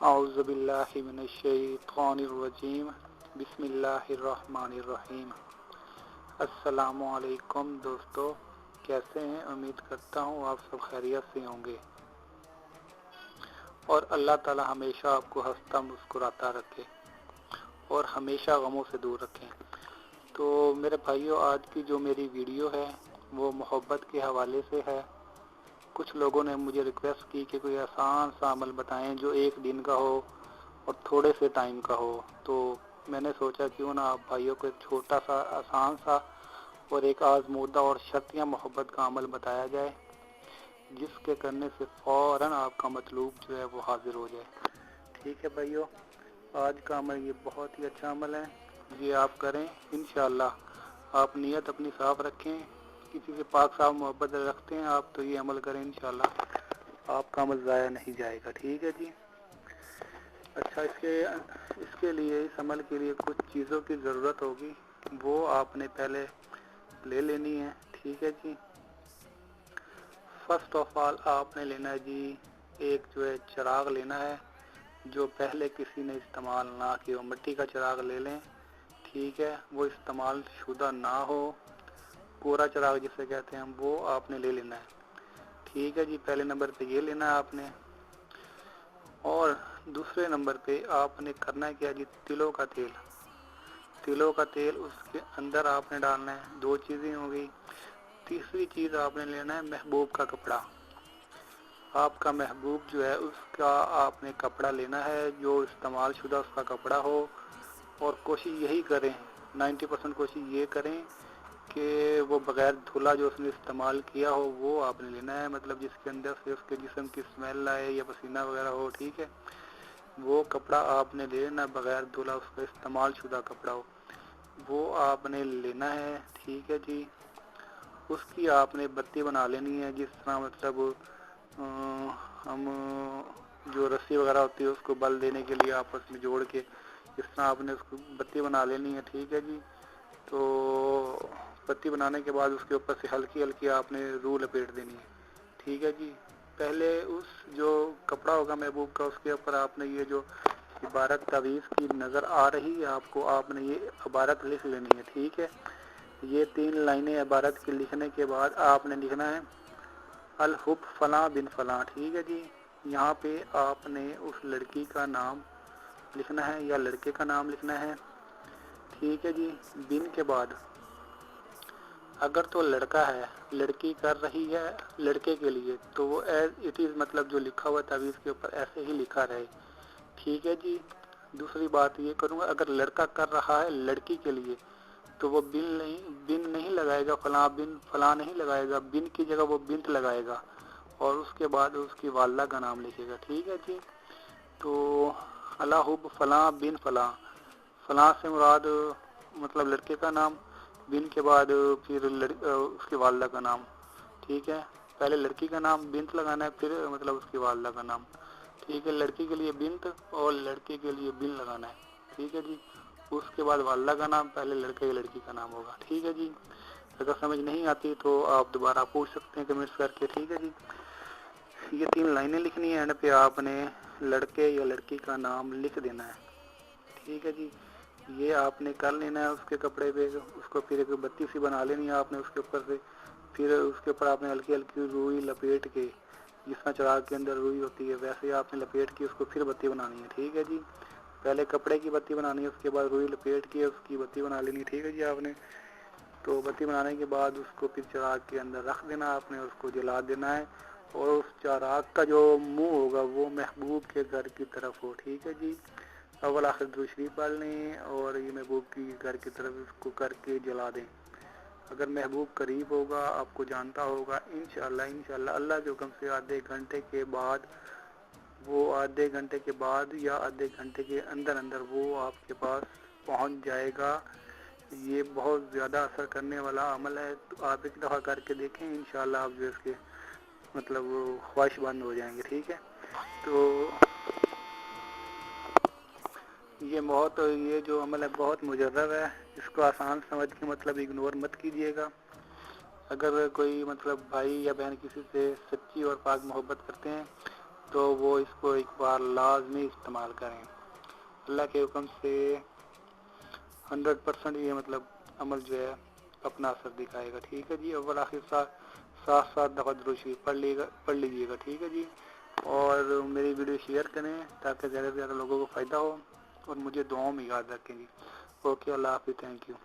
اعوذ باللہ من الشیطان الرجیم بسم اللہ الرحمن الرحیم۔ السلام علیکم دوستو، کیسے ہیں؟ امید کرتا ہوں آپ سب خیریت سے ہوں گے اور اللہ تعالی ہمیشہ آپ کو ہنستا مسکراتا رکھے اور ہمیشہ غموں سے دور رکھیں۔ تو میرے بھائیوں، آج کی جو میری ویڈیو ہے وہ محبت کے حوالے سے ہے۔ کچھ لوگوں نے مجھے ریکویسٹ کی کہ کوئی آسان سا عمل بتائیں جو ایک دن کا ہو اور تھوڑے سے ٹائم کا ہو، تو میں نے سوچا کیوں نہ آپ بھائیوں کو ایک چھوٹا سا آسان سا اور ایک آزمودہ اور شرطیہ محبت کا عمل بتایا جائے، جس کے کرنے سے فوراً آپ کا مطلوب جو ہے وہ حاضر ہو جائے۔ ٹھیک ہے بھائیوں، آج کا عمل یہ بہت ہی اچھا عمل ہے، یہ آپ کریں انشاءاللہ۔ آپ نیت اپنی صاف رکھیں، کسی سے پاک صاف محبت رکھتے ہیں آپ تو یہ عمل کریں انشاءاللہ، آپ کا عمل ضائع نہیں جائے گا۔ ٹھیک ہے جی۔ اچھا، اس کے لیے اس عمل کے لیے کچھ چیزوں کی ضرورت ہوگی، وہ آپ نے پہلے لے لینی ہے۔ ٹھیک ہے جی۔ فرسٹ آف آل آپ نے لینا ہے جی ایک جو ہے چراغ لینا ہے، جو پہلے کسی نے استعمال نہ کیا ہو۔ مٹی کا چراغ لے لیں، ٹھیک ہے، وہ استعمال شدہ نہ ہو، کوڑا چراغ جسے کہتے ہیں، وہ آپ نے لے لینا ہے۔ ٹھیک ہے جی، پہلے نمبر پہ یہ لینا ہے آپ نے۔ اور دوسرے نمبر پہ آپ نے کرنا ہے کیا جی، تلوں کا تیل۔ تلوں کا تیل اس کے اندر آپ نے ڈالنا ہے۔ دو چیزیں ہو گئی۔ تیسری چیز آپ نے لینا ہے محبوب کا کپڑا۔ آپ کا محبوب جو ہے اس کا آپ نے کپڑا لینا ہے، جو استعمال شدہ اس کا کپڑا ہو، اور کوشش یہی کریں، 90% کوشش یہ کریں کہ وہ بغیر دھلا جو اس نے استعمال کیا ہو وہ آپ نے لینا ہے، مطلب جس کے اندر سے اس کے جسم کی اسمیل آئے یا پسینہ وغیرہ ہو، ٹھیک ہے، وہ کپڑا آپ نے لینا، بغیر دھلا اس کا استعمال شدہ کپڑا ہو، وہ آپ نے لینا ہے۔ ٹھیک ہے جی۔ اس کی آپ نے بتی بنا لینی ہے، جس طرح مطلب ہم جو رسی وغیرہ ہوتی ہے اس کو بل دینے کے لیے آپس میں جوڑ کے اس طرح آپ نے اس کو بتی بنا لینی ہے۔ ٹھیک ہے جی۔ تو بتی بنانے کے بعد اس کے اوپر سے ہلکی ہلکی آپ نے روح لپیٹ دینی ہے۔ ٹھیک ہے جی۔ پہلے اس جو کپڑا ہوگا محبوب کا، اس کے اوپر آپ نے یہ جو عبارت تعویذ کی نظر آ رہی ہے آپ نے یہ عبارت لکھ لینی ہے۔ ٹھیک ہے۔ یہ 3 لائنیں عبارت کے لکھنے کے بعد آپ نے لکھنا ہے الحب فلاں بن فلاں۔ ٹھیک ہے جی۔ یہاں پہ آپ نے اس لڑکی کا نام لکھنا ہے یا لڑکے کا نام لکھنا ہے۔ ٹھیک ہے جی۔ بن کے بعد اگر تو لڑکا ہے، لڑکی کر رہی ہے لڑکے کے لیے، تو وہ ایز اٹ از مطلب جو لکھا ہوا تعویذ کے اوپر ایسے ہی لکھا رہے۔ ٹھیک ہے جی۔ دوسری بات یہ کروں گا، اگر لڑکا کر رہا ہے لڑکی کے لیے تو وہ بن نہیں لگائے گا، فلاں بن فلاں نہیں لگائے گا، بن کی جگہ وہ بنت لگائے گا اور اس کے بعد اس کی والدہ کا نام لکھے گا۔ ٹھیک ہے جی۔ تو الحب فلاں بن فلاں، فلاں سے مراد مطلب لڑکے کا نام، بن کے بعد پھر اس کی والدہ کا نام۔ ٹھیک ہے۔ پہلے لڑکی کا نام بنت لگانا ہے، پھر مطلب اس کی والدہ کا نام۔ ٹھیک ہے۔ لڑکی کے لیے بنت اور لڑکے کے لیے بن لگانا ہے۔ ٹھیک ہے جی۔ اس کے بعد والدہ کا نام، پہلے لڑکے یا لڑکی کا نام ہوگا۔ ٹھیک ہے جی۔ اگر سمجھ نہیں آتی تو آپ دوبارہ پوچھ سکتے ہیں کمنٹس کر کے۔ ٹھیک ہے جی۔ یہ 3 لائنیں لکھنی ہے، اینڈ پہ آپ نے لڑکے یا لڑکی کا نام لکھ دینا ہے۔ ٹھیک ہے جی۔ یہ آپ نے کر لینا ہے اس کے کپڑے پہ، اس کو پھر ایک بتی سی بنا لینی ہے آپ نے اس کے اوپر سے، پھر اس کے اوپر آپ نے ہلکی ہلکی روئی لپیٹ کے، جس طرح چراغ کے اندر روئی ہوتی ہے ویسے آپ نے لپیٹ کے اس کو پھر بتی بنانی ہے۔ ٹھیک ہے جی۔ پہلے کپڑے کی بتی بنانی ہے، اس کے بعد روئی لپیٹ کے اس کی بتی بنا لینی ہے۔ ٹھیک ہے جی۔ آپ نے تو بتی بنانے کے بعد اس کو پھر چراغ کے اندر رکھ دینا، آپ نے اس کو جلا دینا ہے، اور اس چراغ کا جو منہ ہوگا وہ محبوب کے گھر کی طرف ہو۔ ٹھیک ہے جی۔ اول آخر درود شریف پڑھ لیں اور یہ محبوب کی گھر کی طرف اس کو کر کے جلا دیں۔ اگر محبوب قریب ہوگا، آپ کو جانتا ہوگا، انشاءاللہ اللہ کے حکم سے آدھے گھنٹے کے بعد یا آدھے گھنٹے کے اندر وہ آپ کے پاس پہنچ جائے گا۔ یہ بہت زیادہ اثر کرنے والا عمل ہے، تو آپ ایک دفعہ کر کے دیکھیں، انشاءاللہ آپ جو اس کے مطلب خواہش بند ہو جائیں گے۔ ٹھیک ہے۔ تو یہ جو عمل ہے بہت مجرب ہے، اس کو آسان سمجھ کے مطلب اگنور مت کیجیے گا۔ اگر کوئی مطلب بھائی یا بہن کسی سے سچی اور پاک محبت کرتے ہیں تو وہ اس کو ایک بار لازمی استعمال کریں. اللہ کے حکم سے 100% یہ مطلب عمل جو ہے اپنا اثر دکھائے گا. ٹھیک ہے جی. اول آخر 7 دفعہ درود شریف پڑھ لیجیے گا. ٹھیک ہے جی. اور میری ویڈیو شیئر کریں تاکہ زیادہ سے زیادہ لوگوں کو فائدہ ہو, اور مجھے دعاؤں میں یاد رکھیں جی. اوکے, اللہ حافظ, تھینک یو.